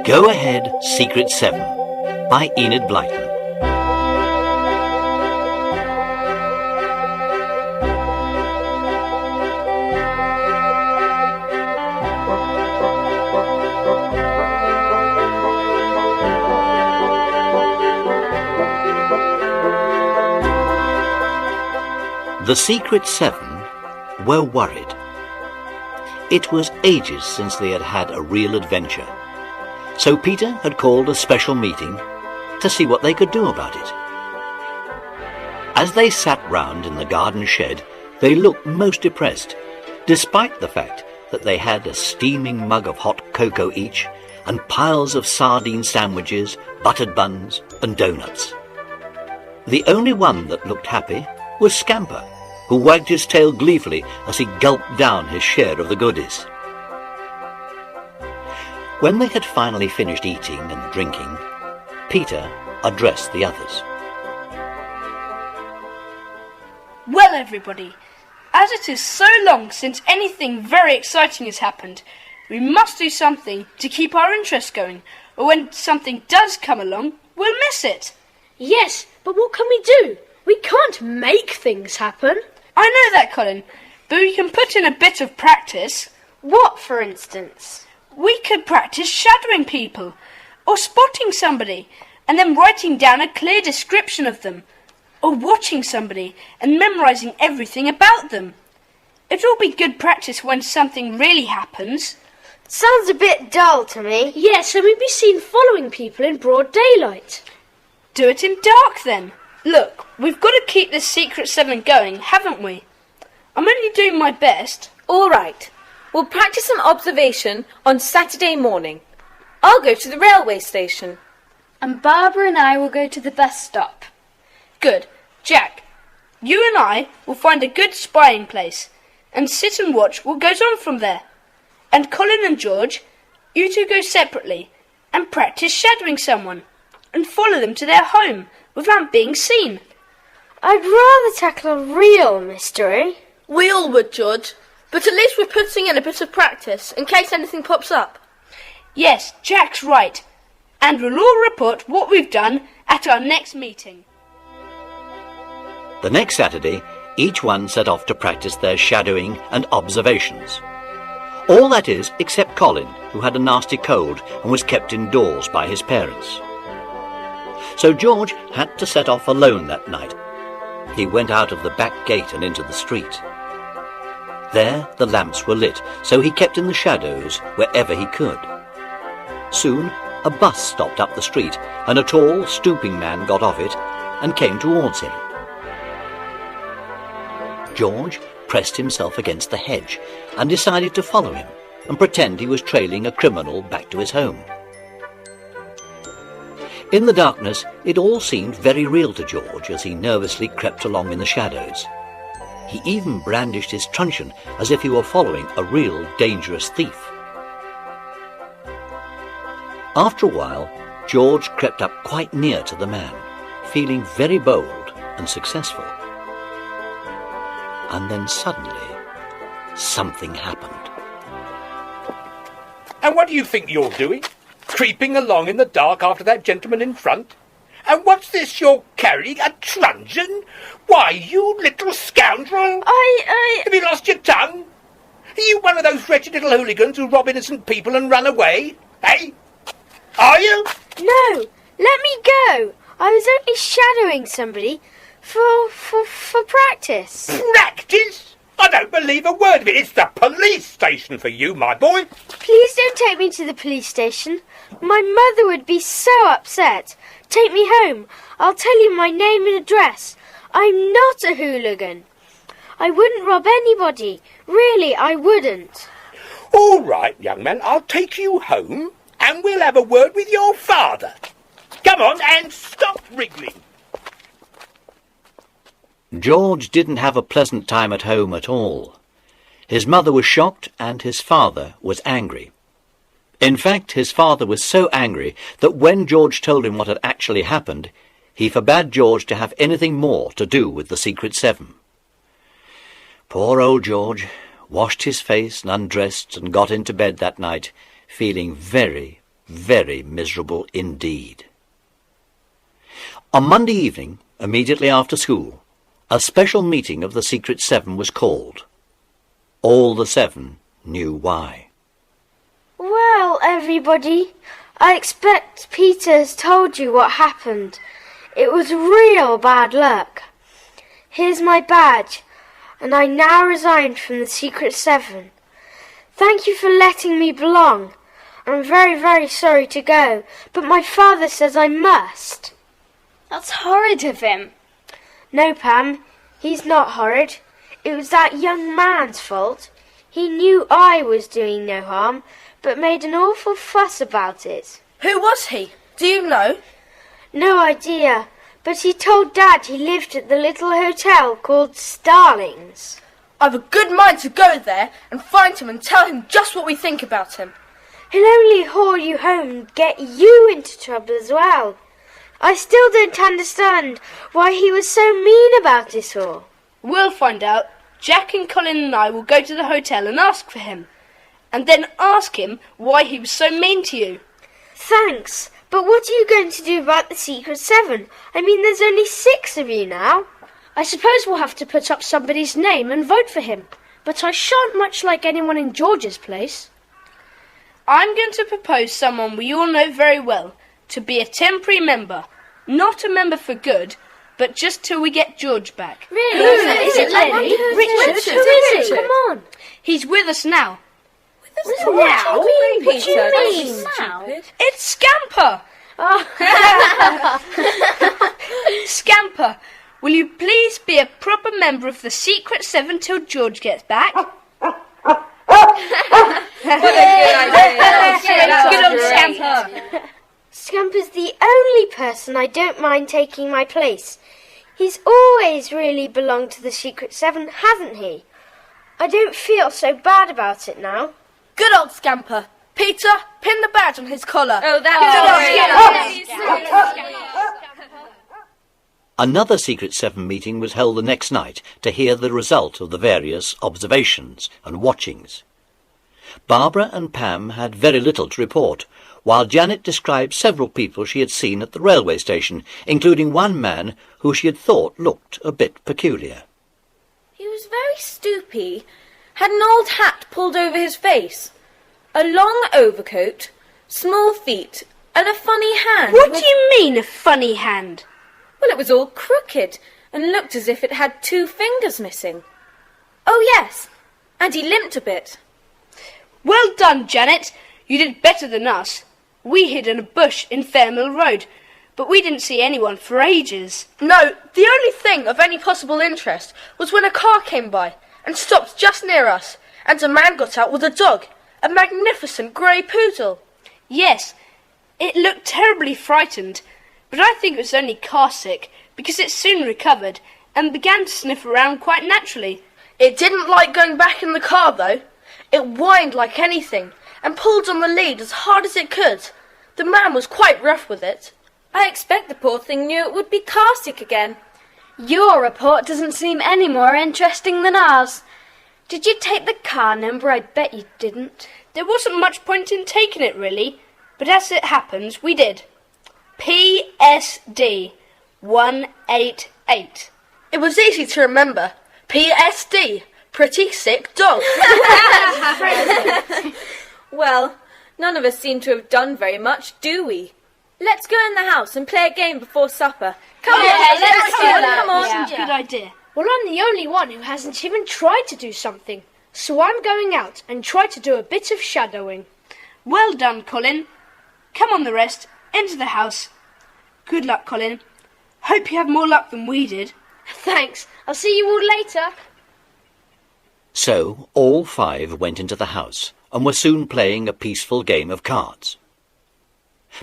Go Ahead, Secret 7 by Enid Blyton. The Secret 7 were worried. It was ages since they had had a real adventure, so Peter had called a special meeting to see what they could do about it. As they sat round in the garden shed, they looked most depressed, despite the fact that they had a steaming mug of hot cocoa each and piles of sardine sandwiches, buttered buns and doughnuts. The only one that looked happy was Scamper, who wagged his tail gleefully as he gulped down his share of the goodies. When they had finally finished eating and drinking, Peter addressed the others. Well, everybody, as it is so long since anything very exciting has happened, we must do something to keep our interest going, or when something does come along, we'll miss it. Yes, but what can we do? We can't make things happen. I know that, Colin, but we can put in a bit of practice. What, for instance? We could practice shadowing people, or spotting somebody, and then writing down a clear description of them, or watching somebody and memorising everything about them. It'll be good practice when something really happens. Sounds a bit dull to me. Yes, and we'd be seen following people in broad daylight. Do it in dark, then. Look, we've got to keep this Secret 7 going, haven't we? I'm only doing my best. All right. We'll practice some observation on Saturday morning. I'll go to the railway station. And Barbara and I will go to the bus stop. Good. Jack, you and I will find a good spying place and sit and watch what goes on from there. And Colin and George, you two go separately and practice shadowing someone and follow them to their home without being seen. I'd rather tackle a real mystery. We all would, George, but at least we're putting in a bit of practice in case anything pops up. Yes, Jack's right. And we'll all report what we've done at our next meeting. The next Saturday, each one set off to practice their shadowing and observations. All that is, except Colin, who had a nasty cold and was kept indoors by his parents. So George had to set off alone that night. He went out of the back gate and into the street. There the lamps were lit, so he kept in the shadows wherever he could. Soon a bus stopped up the street, and a tall, stooping man got off it and came towards him. George pressed himself against the hedge and decided to follow him and pretend he was trailing a criminal back to his home. In the darkness, it all seemed very real to George as he nervously crept along in the shadows. He even brandished his truncheon as if he were following a real dangerous thief. After a while, George crept up quite near to the man, feeling very bold and successful. And then suddenly, something happened. And what do you think you're doing? Creeping along in the dark after that gentleman in front? And what's this you're carrying? A truncheon? Why, you little scoundrel! Have you lost your tongue? Are you one of those wretched little hooligans who rob innocent people and run away? Eh? Are you? No, let me go. I was only shadowing somebody for practice. Practice? I don't believe a word of it. It's the police station for you, my boy. Please don't take me to the police station. My mother would be so upset. Take me home. I'll tell you my name and address. I'm not a hooligan. I wouldn't rob anybody. Really, I wouldn't. All right, young man, I'll take you home and we'll have a word with your father. Come on and stop wriggling. George didn't have a pleasant time at home at all. His mother was shocked and his father was angry. In fact, his father was so angry that when George told him what had actually happened, he forbade George to have anything more to do with the Secret 7. Poor old George. washed his face and undressed and got into bed that night, feeling very, very miserable indeed. On Monday evening, immediately after school, a special meeting of the Secret Seven was called. All the seven knew why. Well, everybody, I expect Peter has told you what happened. It was real bad luck. Here's my badge, and I now resign from the Secret Seven. Thank you for letting me belong. I'm very, very sorry to go, but my father says I must. That's horrid of him. No, Pam, he's not horrid. It was that young man's fault. He knew I was doing no harm, but made an awful fuss about it. Who was he? Do you know? No idea, but he told Dad he lived at the little hotel called Starling's. I've a good mind to go there and find him and tell him just what we think about him. He'll only haul you home and get you into trouble as well. I still don't understand why he was so mean about it all. We'll find out. Jack and Colin and I will go to the hotel and ask for him. And then ask him why he was so mean to you. Thanks, but what are you going to do about the Secret Seven? I mean, there's only 6 of you now. I suppose we'll have to put up somebody's name and vote for him. But I shan't much like anyone in George's place. I'm going to propose someone we all know very well to be a temporary member. Not a member for good, but just till we get George back. Really? Who is it, Lenny? Richard? Who is it? Come on. He's with us now. Now? What do you mean? It's Scamper! Scamper, will you please be a proper member of the Secret Seven till George gets back? Good old Scamper. Scamper's the only person I don't mind taking my place. He's always really belonged to the Secret Seven, hasn't he? I don't feel so bad about it now. Good old Scamper. Peter, pin the badge on his collar. Another Secret Seven meeting was held the next night to hear the result of the various observations and watchings. Barbara and Pam had very little to report, while Janet described several people she had seen at the railway station, including one man who she had thought looked a bit peculiar. He was very stoopy, had an old hat pulled over his face, a long overcoat, small feet, and a funny hand. What do you mean, a funny hand? Well, it was all crooked and looked as if it had 2 fingers missing. Oh, yes, and he limped a bit. Well done, Janet. You did better than us. We hid in a bush in Fairmill Road, but we didn't see anyone for ages. No, the only thing of any possible interest was when a car came by and stopped just near us, and a man got out with a dog, a magnificent grey poodle. Yes, it looked terribly frightened, but I think it was only car sick, because it soon recovered and began to sniff around quite naturally. It didn't like going back in the car, though. It whined like anything and pulled on the lead as hard as it could. The man was quite rough with it. I expect the poor thing knew it would be car sick again. Your report doesn't seem any more interesting than ours. Did you take the car number? I bet you didn't. There wasn't much point in taking it, really, but as it happens, we did. PSD 188. It was easy to remember. PSD, pretty sick dog. Well, none of us seem to have done very much, do we? Let's go in the house and play a game before supper. Come on, let's do that. Come on. That's a good idea. Well, I'm the only one who hasn't even tried to do something. So I'm going out and try to do a bit of shadowing. Well done, Colin. Come on, the rest. Into the house. Good luck, Colin. Hope you have more luck than we did. Thanks. I'll see you all later. So all 5 went into the house and were soon playing a peaceful game of cards.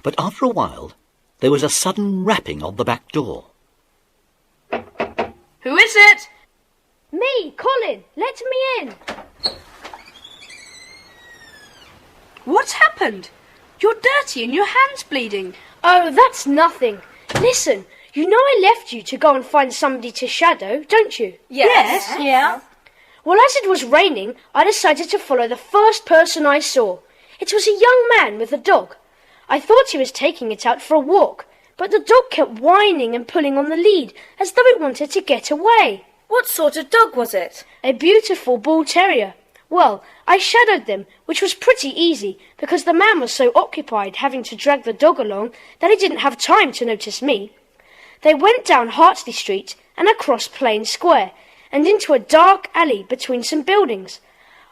But after a while, there was a sudden rapping on the back door. Who is it? Me, Colin. Let me in. What's happened? You're dirty and your hand's bleeding. Oh, that's nothing. Listen, you know I left you to go and find somebody to shadow, don't you? Yes. Yeah. Well, as it was raining, I decided to follow the first person I saw. It was a young man with a dog. I thought he was taking it out for a walk, but the dog kept whining and pulling on the lead as though it wanted to get away. What sort of dog was it? A beautiful bull terrier. Well, I shadowed them, which was pretty easy, because the man was so occupied having to drag the dog along that he didn't have time to notice me. They went down Hartley Street and across Plain Square, and into a dark alley between some buildings.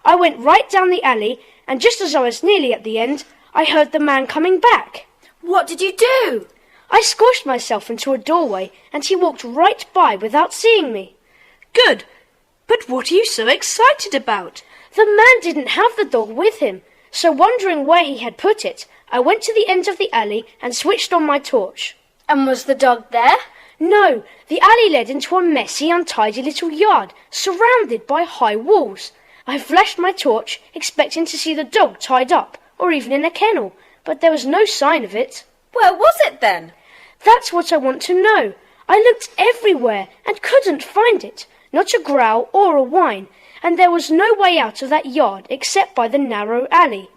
I went right down the alley, and just as I was nearly at the end, I heard the man coming back. What did you do? I squashed myself into a doorway, and he walked right by without seeing me. Good. But what are you so excited about? The man didn't have the dog with him, so wondering where he had put it, I went to the end of the alley and switched on my torch. And was the dog there? No, the alley led into a messy, untidy little yard, surrounded by high walls. I flashed my torch, expecting to see the dog tied up, or even in a kennel, but there was no sign of it. Where was it then? That's what I want to know. I looked everywhere and couldn't find it, not a growl or a whine, and there was no way out of that yard except by the narrow alley.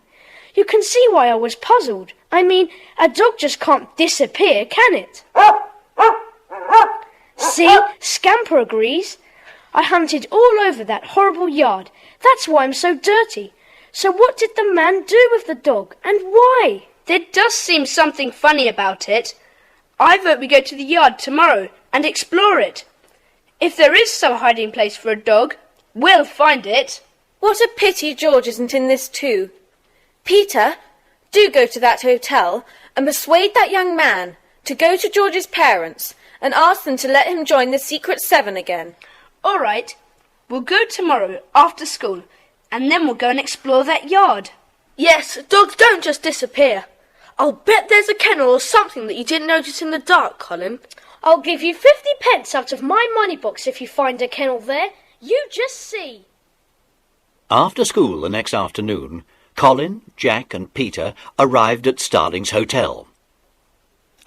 You can see why I was puzzled. I mean, a dog just can't disappear, can it? See, Scamper agrees. I hunted all over that horrible yard. That's why I'm so dirty. So what did the man do with the dog, and why? There does seem something funny about it. I vote we go to the yard tomorrow and explore it. If there is some hiding place for a dog, we'll find it. What a pity George isn't in this too. Peter, do go to that hotel and persuade that young man to go to George's parents and ask them to let him join the Secret Seven again. All right. We'll go tomorrow after school, and then we'll go and explore that yard. Yes, dogs don't just disappear. I'll bet there's a kennel or something that you didn't notice in the dark, Colin. I'll give you 50 pence out of my money box if you find a kennel there. You just see. After school the next afternoon, Colin, Jack and Peter arrived at Starling's hotel.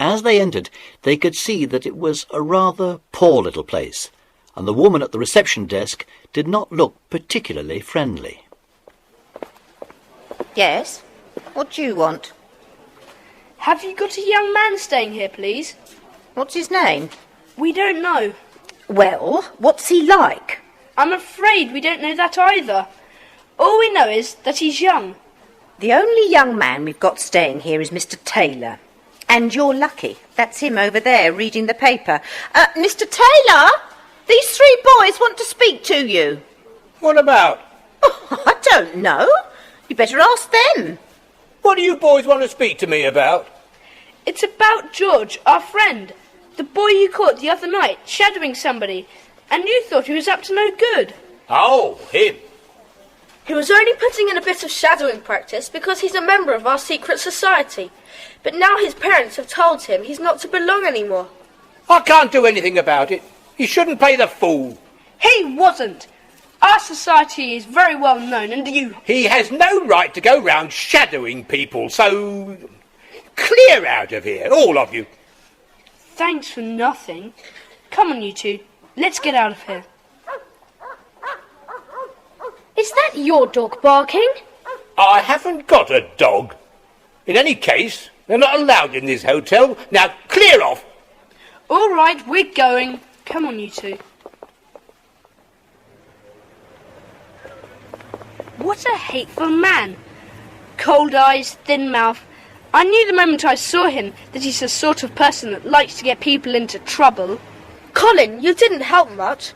As they entered, they could see that it was a rather poor little place, and the woman at the reception desk did not look particularly friendly. Yes? What do you want? Have you got a young man staying here, please? What's his name? We don't know. Well, what's he like? I'm afraid we don't know that either. All we know is that he's young. The only young man we've got staying here is Mr. Taylor. And you're lucky. That's him over there reading the paper. Mr. Taylor, these three boys want to speak to you. What about? Oh, I don't know. You better ask them. What do you boys want to speak to me about? It's about George, our friend. The boy you caught the other night, shadowing somebody, and you thought he was up to no good. Oh, him. He was only putting in a bit of shadowing practice because he's a member of our secret society. But now his parents have told him he's not to belong anymore. I can't do anything about it. You shouldn't play the fool. He wasn't. Our society is very well known, and you... He has no right to go round shadowing people, so... Clear out of here, all of you. Thanks for nothing. Come on, you two. Let's get out of here. Is that your dog barking? I haven't got a dog. In any case, they're not allowed in this hotel. Now, clear off. All right, we're going. Come on, you two. What a hateful man. Cold eyes, thin mouth. I knew the moment I saw him that he's the sort of person that likes to get people into trouble. Colin, you didn't help much.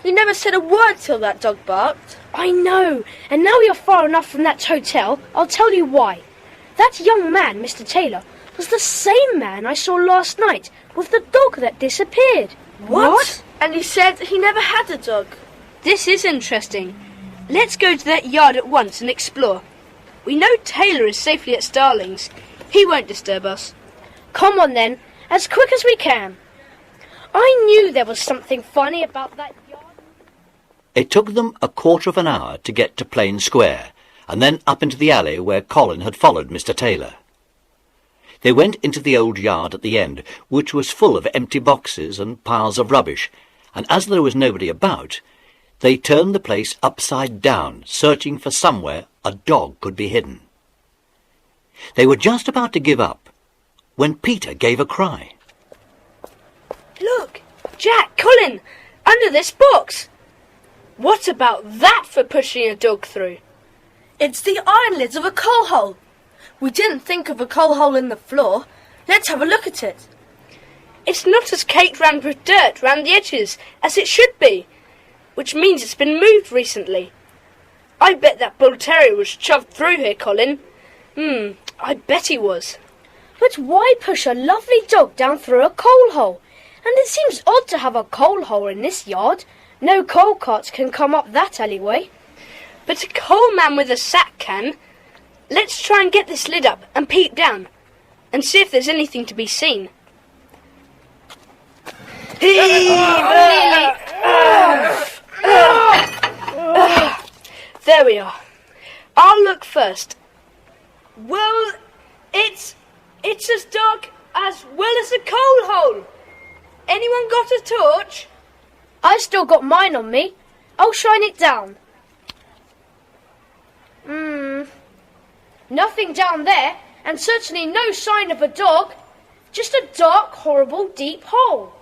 You never said a word till that dog barked. I know, and now you're far enough from that hotel, I'll tell you why. That young man, Mr. Taylor, was the same man I saw last night with the dog that disappeared. What? And he said he never had a dog. This is interesting. Let's go to that yard at once and explore. We know Taylor is safely at Starling's. He won't disturb us. Come on then, as quick as we can. I knew there was something funny about that yard. It took them a quarter of an hour to get to Plain Square, and then up into the alley where Colin had followed Mr. Taylor. They went into the old yard at the end, which was full of empty boxes and piles of rubbish, and as there was nobody about, They turned the place upside down, searching for somewhere a dog could be hidden. They were just about to give up when Peter gave a cry. Look! Jack, Colin! Under this box! What about that for pushing a dog through? It's the iron lids of a coal hole. We didn't think of a coal hole in the floor. Let's have a look at it. It's not as caked round with dirt round the edges as it should be, which means it's been moved recently. I bet that bull terrier was shoved through here, Colin. I bet he was. But why push a lovely dog down through a coal hole? And it seems odd to have a coal hole in this yard. No coal carts can come up that alleyway. But a coal man with a sack can. Let's try and get this lid up and peek down, and see if there's anything to be seen. There we are. I'll look first. Well, it's as dark as well as a coal hole. Anyone got a torch? I've still got mine on me. I'll shine it down. Nothing down there, and certainly no sign of a dog. Just a dark, horrible, deep hole.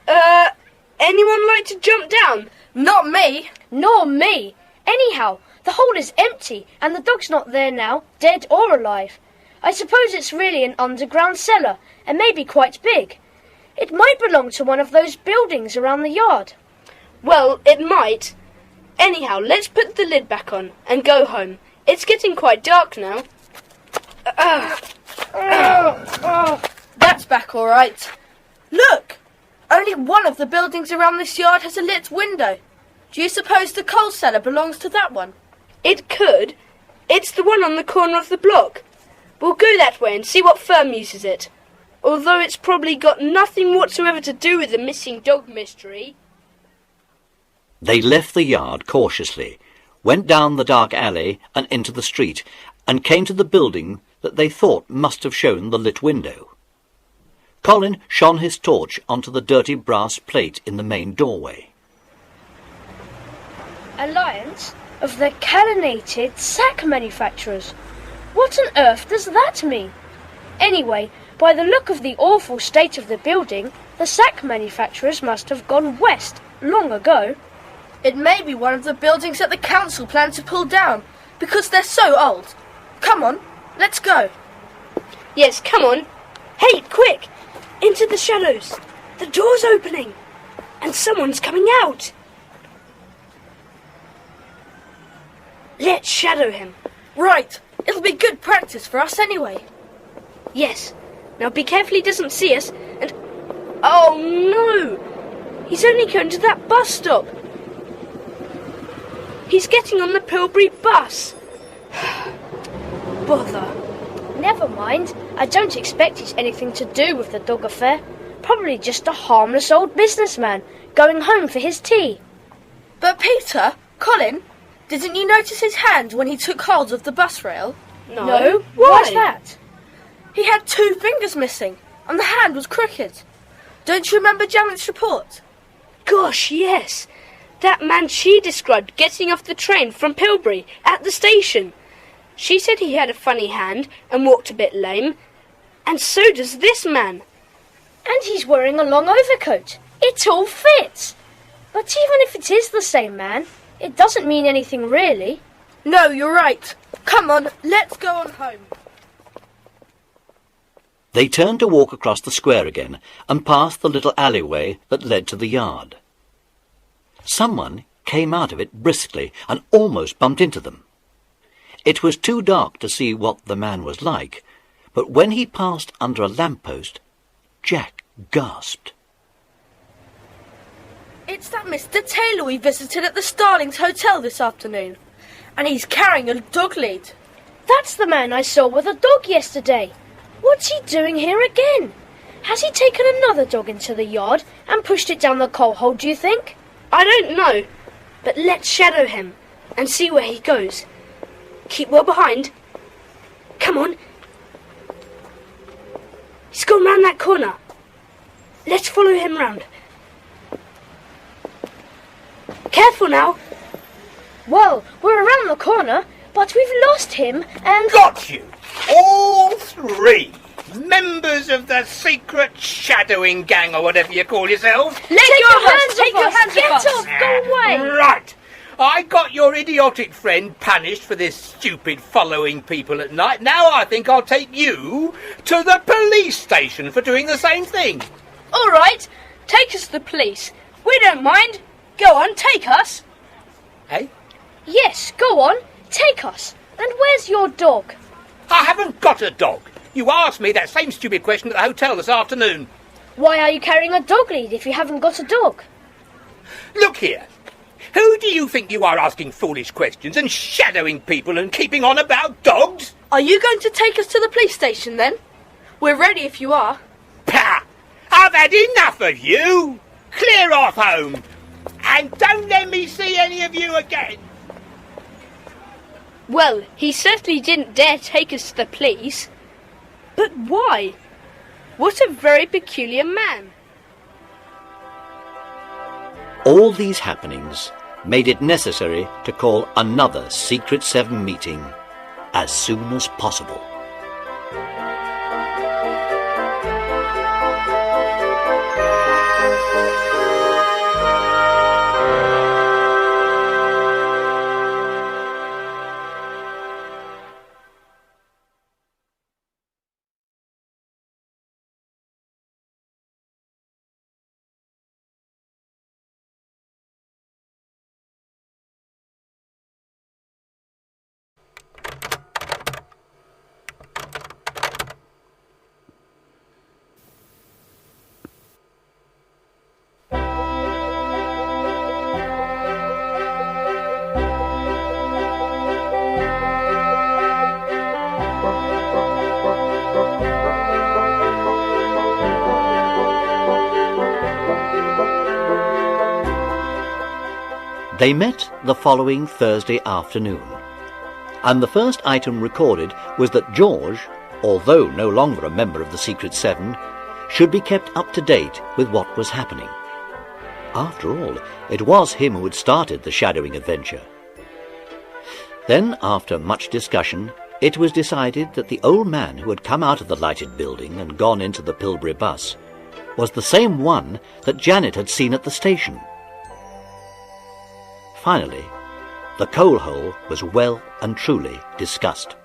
Anyone like to jump down? Not me. Nor me. Anyhow, the hole is empty, and the dog's not there now, dead or alive. I suppose it's really an underground cellar, and maybe quite big. It might belong to one of those buildings around the yard. Well, it might. Anyhow, let's put the lid back on and go home. It's getting quite dark now. That's back all right. Look! Only one of the buildings around this yard has a lit window. Do you suppose the coal cellar belongs to that one? It could. It's the one on the corner of the block. We'll go that way and see what firm uses it. Although it's probably got nothing whatsoever to do with the missing dog mystery. They left the yard cautiously, went down the dark alley and into the street, and came to the building that they thought must have shown the lit window. Colin shone his torch onto the dirty brass plate in the main doorway. Alliance of the Cannolated Sack Manufacturers. What on earth does that mean? Anyway, by the look of the awful state of the building, the sack manufacturers must have gone west long ago. It may be one of the buildings that the council planned to pull down, because they're so old. Come on, let's go. Yes, come on. Hey, quick! Into the shadows. The door's opening. And someone's coming out. Let's shadow him. Right. It'll be good practice for us anyway. Yes. Now be careful he doesn't see us and... Oh, no! He's only going to that bus stop. He's getting on the Pilbury bus. Bother. Never mind. I don't expect it's anything to do with the dog affair. Probably just a harmless old businessman going home for his tea. But Peter, Colin, didn't you notice his hand when he took hold of the bus rail? No. Why's that? He had 2 fingers missing, and the hand was crooked. Don't you remember Janet's report? Gosh, yes. That man she described getting off the train from Pilbury at the station. She said he had a funny hand and walked a bit lame. And so does this man. And he's wearing a long overcoat. It all fits. But even if it is the same man, it doesn't mean anything really. No, you're right. Come on, let's go on home. They turned to walk across the square again and past the little alleyway that led to the yard. Someone came out of it briskly and almost bumped into them. It was too dark to see what the man was like, but when he passed under a lamppost, Jack gasped. It's that Mr. Taylor we visited at the Starlings Hotel this afternoon, and he's carrying a dog lead. That's the man I saw with a dog yesterday. What's he doing here again? Has he taken another dog into the yard and pushed it down the coal hole, do you think? I don't know, but let's shadow him and see where he goes. Keep well behind. Come on. He's gone round that corner. Let's follow him round. careful now. Well, we're around the corner, but we've lost him and... Got you! All three! Members of the secret shadowing gang, or whatever you call yourselves. Take your hands off! Go away! Right! I got your idiotic friend punished for this stupid following people at night. Now I think I'll take you to the police station for doing the same thing. All right, take us to the police. We don't mind. Go on, take us. Hey? Yes, go on, take us. And where's your dog? I haven't got a dog. You asked me that same stupid question at the hotel this afternoon. Why are you carrying a dog lead if you haven't got a dog? Look here. Who do you think you are asking foolish questions and shadowing people and keeping on about dogs? Are you going to take us to the police station then? We're ready if you are. Pah! I've had enough of you! Clear off home! And don't let me see any of you again! Well, he certainly didn't dare take us to the police. But why? What a very peculiar man. All these happenings made it necessary to call another Secret Seven meeting as soon as possible. They met the following Thursday afternoon, and the first item recorded was that George, although no longer a member of the Secret Seven, should be kept up to date with what was happening. After all, it was him who had started the shadowing adventure. Then, after much discussion, it was decided that the old man who had come out of the lighted building and gone into the Pilbury bus was the same one that Janet had seen at the station. Finally, the coal hole was well and truly discussed.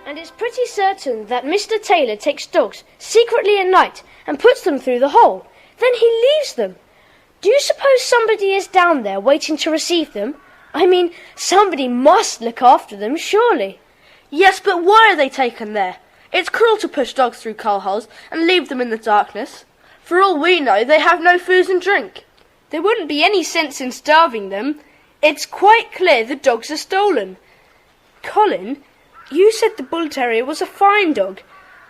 And it's pretty certain that Mr. Taylor takes dogs secretly at night and puts them through the hole. Then he leaves them. Do you suppose somebody is down there waiting to receive them? I mean, somebody must look after them, surely. Yes, but why are they taken there? It's cruel to push dogs through coal holes and leave them in the darkness. For all we know, they have no food and drink. There wouldn't be any sense in starving them. It's quite clear the dogs are stolen. Colin, you said the bull terrier was a fine dog,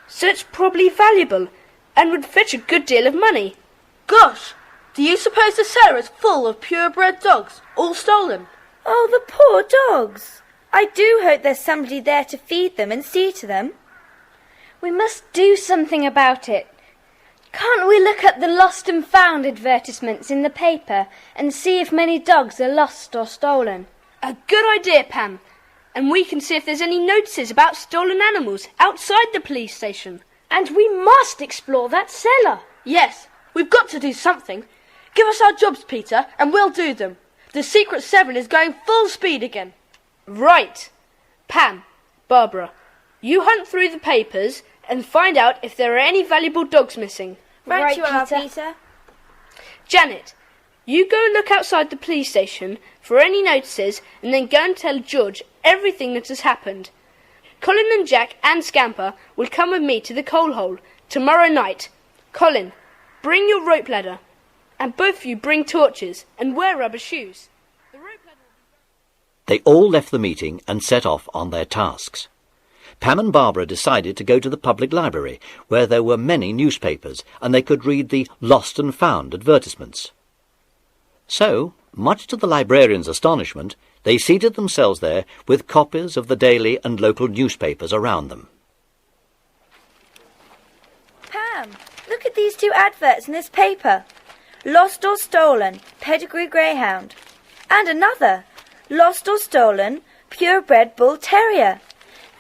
so it's probably valuable and would fetch a good deal of money. Gosh, do you suppose the cellar is full of purebred dogs, all stolen? Oh, the poor dogs. I do hope there's somebody there to feed them and see to them. We must do something about it. Can't we look at the lost and found advertisements in the paper and see if many dogs are lost or stolen? A good idea, Pam. And we can see if there's any notices about stolen animals outside the police station. And we must explore that cellar. Yes, we've got to do something. Give us our jobs, Peter, and we'll do them. The Secret Seven is going full speed again. Right. Pam, Barbara, you hunt through the papers and find out if there are any valuable dogs missing. Right, you are, Peter. Janet, you go and look outside the police station for any notices and then go and tell George everything that has happened. Colin and Jack and Scamper will come with me to the coal hole tomorrow night. Colin, bring your rope ladder. And both of you bring torches and wear rubber shoes. They all left the meeting and set off on their tasks. Pam and Barbara decided to go to the public library, where there were many newspapers, and they could read the lost and found advertisements. So, much to the librarian's astonishment, they seated themselves there with copies of the daily and local newspapers around them. Pam, look at these two adverts in this paper. Lost or stolen, pedigree greyhound. And another, lost or stolen, purebred bull terrier.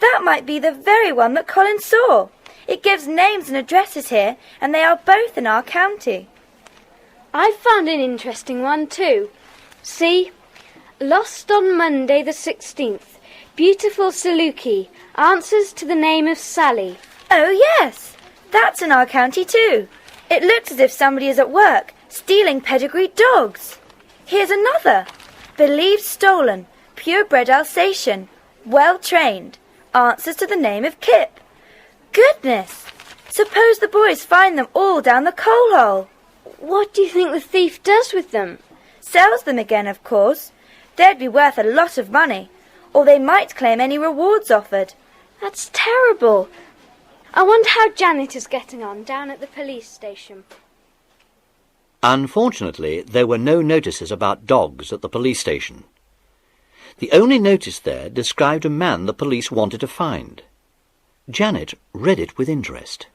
That might be the very one that Colin saw. It gives names and addresses here, and they are both in our county. I've found an interesting one too. See? Lost on Monday the 16th. Beautiful Saluki. Answers to the name of Sally. Oh, yes. That's in our county too. It looks as if somebody is at work, stealing pedigreed dogs. Here's another. Believed stolen. Purebred Alsatian. Well trained. Answers to the name of Kip. Goodness! Suppose the boys find them all down the coal hole. What do you think the thief does with them? Sells them again, of course. They'd be worth a lot of money. Or they might claim any rewards offered. That's terrible. I wonder how Janet is getting on down at the police station. Unfortunately, there were no notices about dogs at the police station. The only notice there described a man the police wanted to find. Janet read it with interest.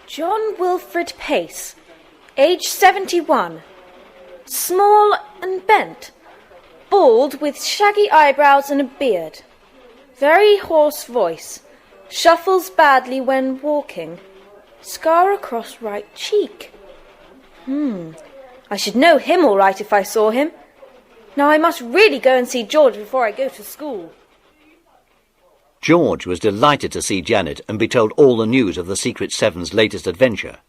John Wilfred Pace, age 71, small and bent, bald with shaggy eyebrows and a beard, very hoarse voice, shuffles badly when walking, scar across right cheek. I should know him all right if I saw him. Now I must really go and see George before I go to school. George was delighted to see Janet and be told all the news of the Secret Seven's latest adventure.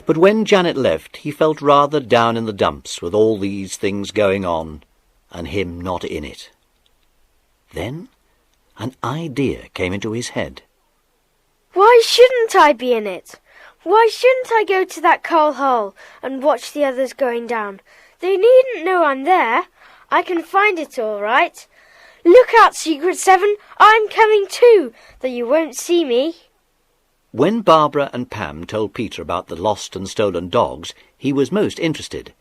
But when Janet left, he felt rather down in the dumps with all these things going on, and him not in it. Then an idea came into his head. Why shouldn't I be in it? Why shouldn't I go to that coal hole and watch the others going down? They needn't know I'm there. I can find it all right. Look out, Secret Seven, I'm coming too, though you won't see me. When Barbara and Pam told Peter about the lost and stolen dogs, he was most interested,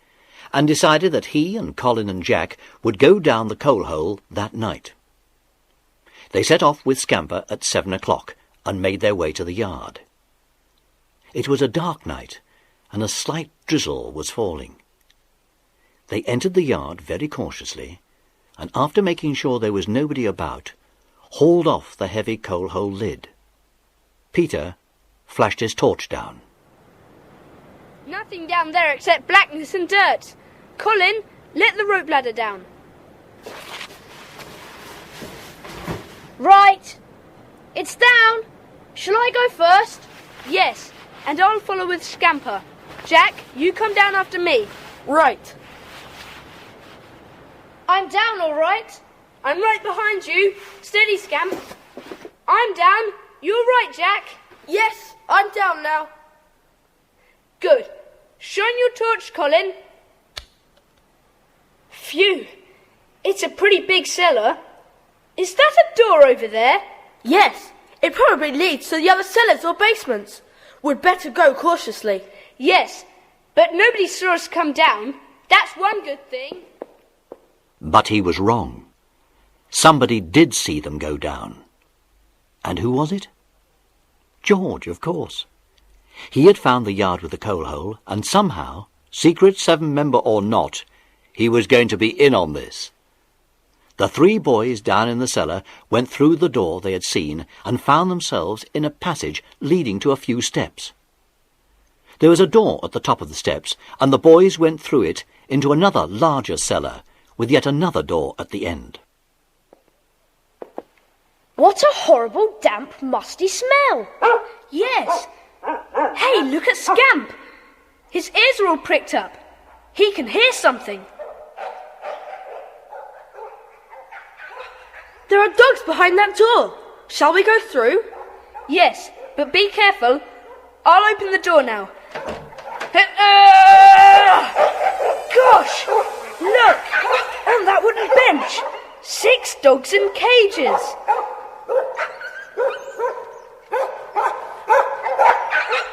and decided that he and Colin and Jack would go down the coal hole that night. They set off with Scamper at 7 o'clock and made their way to the yard. It was a dark night, and a slight drizzle was falling. They entered the yard very cautiously, and after making sure there was nobody about, hauled off the heavy coal hole lid. Peter flashed his torch down. Nothing down there except blackness and dirt. Colin, let the rope ladder down. Right. It's down. Shall I go first? Yes, and I'll follow with Scamper. Jack, you come down after me. Right. I'm down, all right. I'm right behind you. Steady, Scamp. I'm down. You're right, Jack. Yes, I'm down now. Good. Shine your torch, Colin. Phew. It's a pretty big cellar. Is that a door over there? Yes, it probably leads to the other cellars or basements. We'd better go cautiously. Yes, but nobody saw us come down. That's one good thing. But he was wrong. Somebody did see them go down. And who was it? George, of course. He had found the yard with the coal hole, and somehow, Secret Seven member or not, he was going to be in on this. The three boys down in the cellar went through the door they had seen and found themselves in a passage leading to a few steps. There was a door at the top of the steps, and the boys went through it into another larger cellar, with yet another door at the end. What a horrible, damp, musty smell. Yes. Hey, look at Scamp. His ears are all pricked up. He can hear something. There are dogs behind that door. Shall we go through? Yes, but be careful. I'll open the door now. Gosh! Look! On that wooden bench! 6 dogs in cages!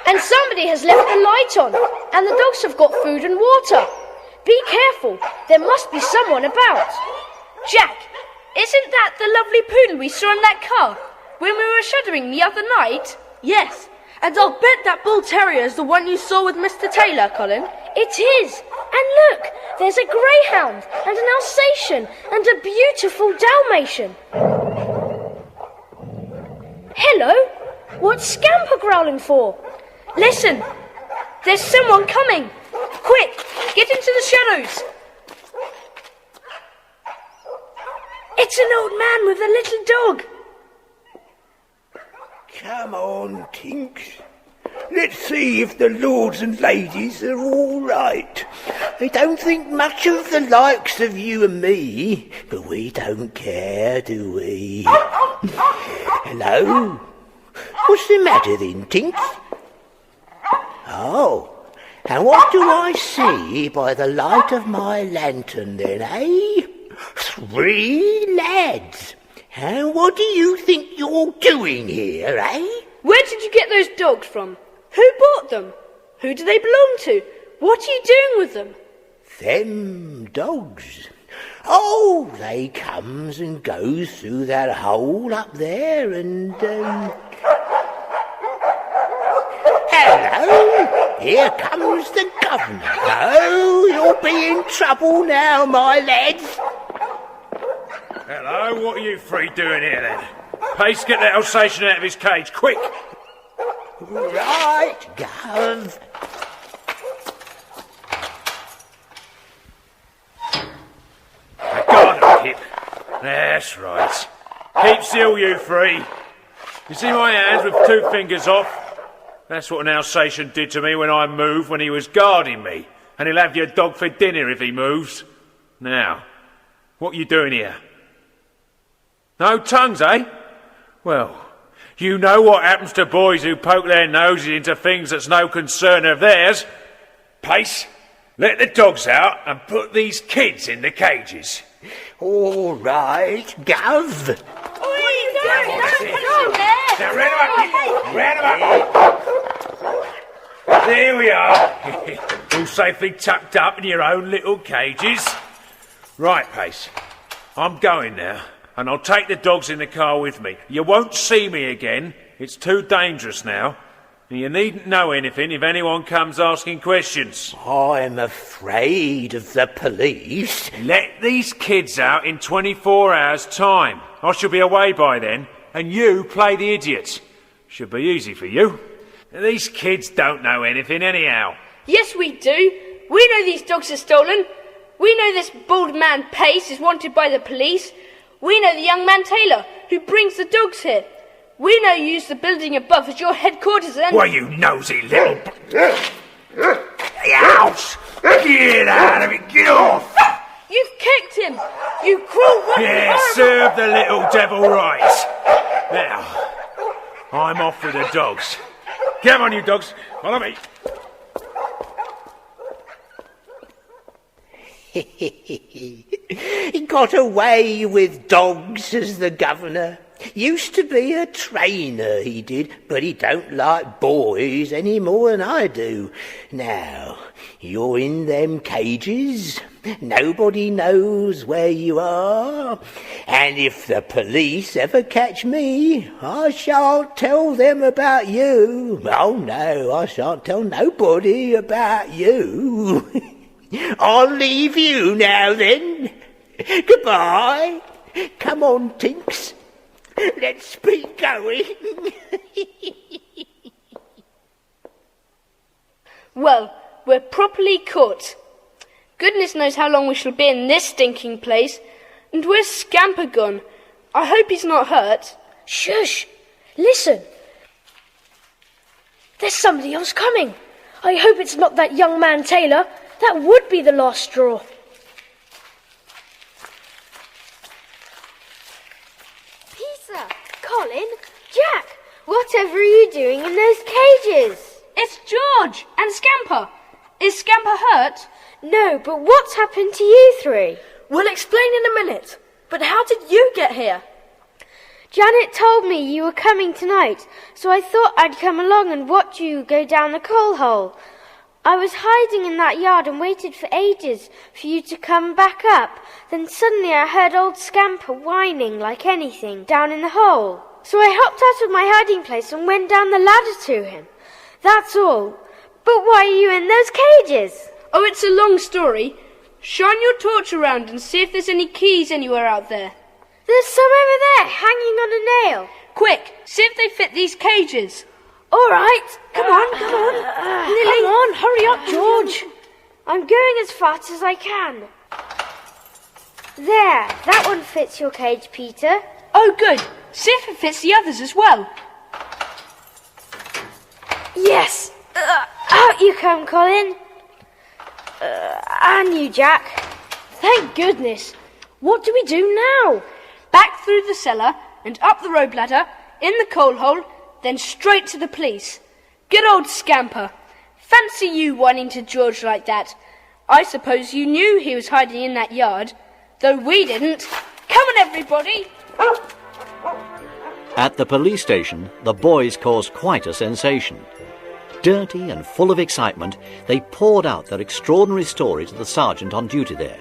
And somebody has left the light on, and the dogs have got food and water. Be careful, there must be someone about. Jack, isn't that the lovely poodle we saw in that car when we were shuddering the other night? Yes, and I'll bet that bull terrier is the one you saw with Mr. Taylor, Colin. It is, And look, there's a greyhound and an Alsatian and a beautiful Dalmatian. Hello, what's Scamper growling for? Listen, there's someone coming. Quick, get into the shadows. It's an old man with a little dog. Come on, Tinks. Let's see if the lords and ladies are all right. They don't think much of the likes of you and me, but we don't care, do we? Hello? What's the matter then, Tinks? Oh, and what do I see by the light of my lantern then, eh? 3 lads. And what do you think you're doing here, eh? Where did you get those dogs from? Who bought them? Who do they belong to? What are you doing with them? Them dogs? Oh, they comes and goes through that hole up there and, Hello, here comes the governor. Oh, you'll be in trouble now, my lads. Hello, what are you three doing here then? Pace, get that Alsatian out of his cage, quick! Right, Gov. Guard him, Kip. That's right. Keep still, you three. You see my hands with 2 fingers off? That's what an Alsatian did to me when I moved when he was guarding me. And he'll have your dog for dinner if he moves. Now, what are you doing here? No tongues, eh? Well, you know what happens to boys who poke their noses into things that's no concern of theirs. Pace, let the dogs out and put these kids in the cages. All right, Gov. Now, round 'em up. There we are. All safely tucked up in your own little cages. Right, Pace. I'm going now, and I'll take the dogs in the car with me. You won't see me again. It's too dangerous now. And you needn't know anything if anyone comes asking questions. I'm afraid of the police. Let these kids out in 24 hours' time. I shall be away by then, and you play the idiot. Should be easy for you. These kids don't know anything anyhow. Yes, we do. We know these dogs are stolen. We know this bald man Pace is wanted by the police. We know the young man Taylor, who brings the dogs here. We know you use the building above as your headquarters and... Why, you nosy little... Ouch! Get out of it, get off! You've kicked him! You cruel... Yeah, serve the little devil right. Now, I'm off with the dogs. Come on, you dogs. Follow me. He got away with dogs, says the governor. Used to be a trainer, he did, but he don't like boys any more than I do. Now, you're in them cages, nobody knows where you are, and if the police ever catch me, I shan't tell them about you. Oh no, I shan't tell nobody about you. I'll leave you now then. Goodbye. Come on, Tinks. Let's be going. Well, we're properly caught. Goodness knows how long we shall be in this stinking place. And where's Scamper gone? I hope he's not hurt. Shush! Listen! There's somebody else coming. I hope it's not that young man Taylor. That would be the last straw. Peter, Colin, Jack, whatever are you doing in those cages? It's George and Scamper. Is Scamper hurt? No, but what's happened to you three? We'll explain in a minute. But how did you get here? Janet told me you were coming tonight, so I thought I'd come along and watch you go down the coal hole. I was hiding in that yard and waited for ages for you to come back up. Then suddenly I heard old Scamper whining like anything down in the hole. So I hopped out of my hiding place and went down the ladder to him. That's all. But why are you in those cages? Oh, it's a long story. Shine your torch around and see if there's any keys anywhere out there. There's some over there, hanging on a nail. Quick, see if they fit these cages. All right, come on. Come on, hurry up, George. I'm going as fast as I can. There, that one fits your cage, Peter. Oh, good. See if it fits the others as well. Yes! Out you come, Colin. And you, Jack. Thank goodness. What do we do now? Back through the cellar and up the rope ladder, in the coal hole, then straight to the police. Good old Scamper. Fancy you whining to George like that. I suppose you knew he was hiding in that yard, though we didn't. Come on, everybody! At the police station, the boys caused quite a sensation. Dirty and full of excitement, they poured out their extraordinary story to the sergeant on duty there.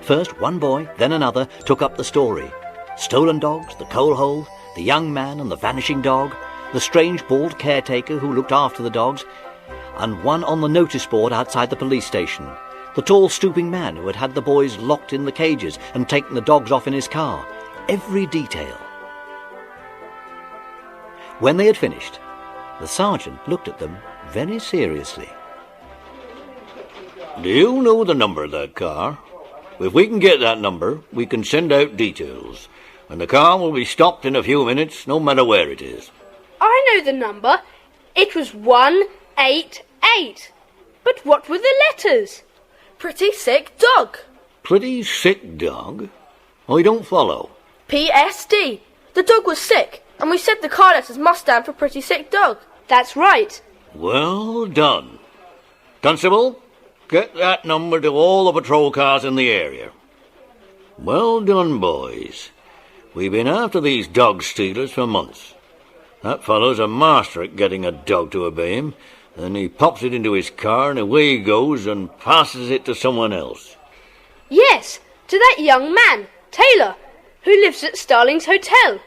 First one boy, then another, took up the story. Stolen dogs, the coal hole, the young man and the vanishing dog, the strange bald caretaker who looked after the dogs, and one on the notice board outside the police station, the tall stooping man who had had the boys locked in the cages and taken the dogs off in his car. Every detail. When they had finished, the sergeant looked at them very seriously. Do you know the number of that car? If we can get that number, we can send out details, and the car will be stopped in a few minutes, no matter where it is. I know the number. It was 188. But what were the letters? Pretty sick dog. Pretty sick dog? I don't follow. PSD. The dog was sick, and we said the car letters must stand for pretty sick dog. That's right. Well done. Constable, get that number to all the patrol cars in the area. Well done, boys. We've been after these dog stealers for months. That fellow's a master at getting a dog to obey him. Then he pops it into his car and away he goes and passes it to someone else. Yes, to that young man, Taylor, who lives at Starling's Hotel.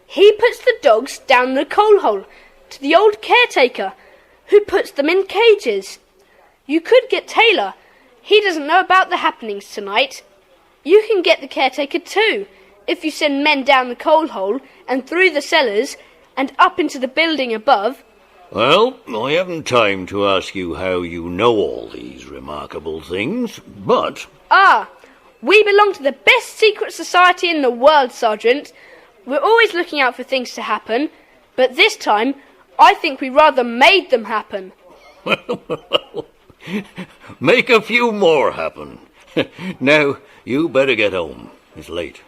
He puts the dogs down the coal hole to the old caretaker, who puts them in cages. You could get Taylor. He doesn't know about the happenings tonight. You can get the caretaker too, if you send men down the coal hole and through the cellars and up into the building above. Well, I haven't time to ask you how you know all these remarkable things, but... Ah, we belong to the best secret society in the world, Sergeant. We're always looking out for things to happen, but this time I think we rather made them happen. Make a few more happen. Now, you better get home. It's late.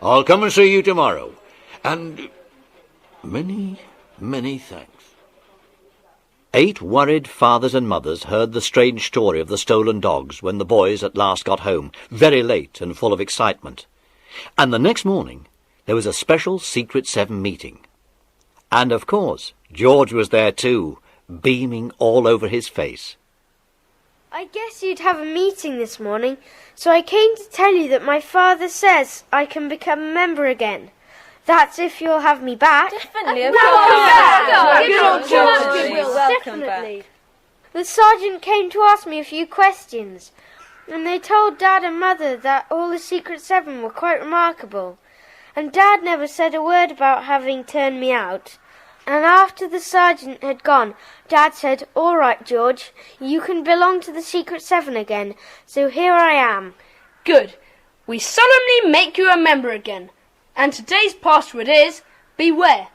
I'll come and see you tomorrow. And many, many thanks. 8 worried fathers and mothers heard the strange story of the stolen dogs when the boys at last got home, very late and full of excitement. And the next morning there was a special Secret 7 meeting. And of course, George was there too, beaming all over his face. I guess you'd have a meeting this morning, so I came to tell you that my father says I can become a member again. That's if you'll have me back. Definitely. Welcome back. The sergeant came to ask me a few questions, and they told Dad and Mother that all the Secret 7 were quite remarkable, and Dad never said a word about having turned me out. And after the sergeant had gone, Dad said, "All right, George, you can belong to the Secret 7 again, so here I am." Good. We solemnly make you a member again. And today's password is beware.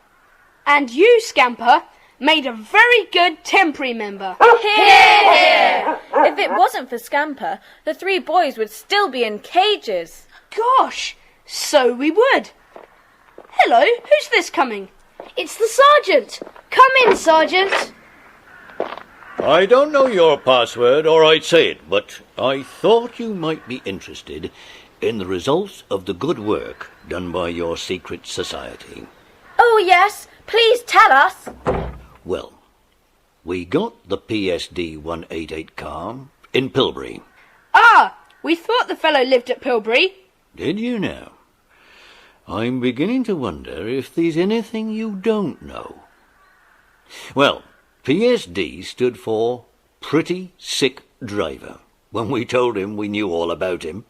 And you, Scamper, made a very good temporary member. Hear! If it wasn't for Scamper, the 3 boys would still be in cages. Gosh, so we would. Hello, who's this coming? It's the sergeant. Come in, Sergeant. I don't know your password, or I'd say it, but I thought you might be interested in the results of the good work done by your secret society. Oh, yes. Please tell us. Well, we got the PSD 188 car in Pilbury. Ah, we thought the fellow lived at Pilbury. Did you know? I'm beginning to wonder if there's anything you don't know. Well, PSD stood for Pretty Sick driver when we told him we knew all about him.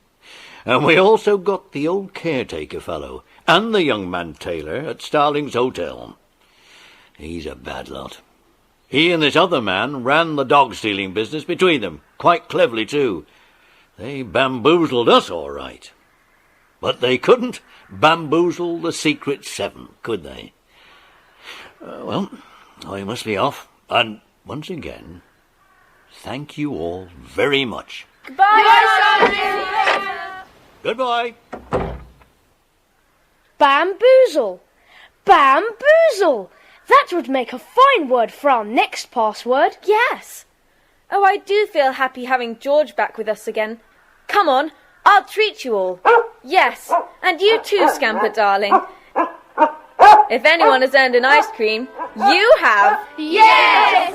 And we also got the old caretaker fellow and the young man Taylor at Starling's Hotel. He's a bad lot. He and this other man ran the dog-stealing business between them, quite cleverly too. They bamboozled us all right. But they couldn't bamboozle the Secret Seven, could they? Well, I must be off. And once again, thank you all very much. Goodbye, Goodbye. Bamboozle. Bamboozle. That would make a fine word for our next password. Yes. Oh, I do feel happy having George back with us again. Come on, I'll treat you all. Yes, and you too, Scamper darling. If anyone has earned an ice cream, you have. Yes!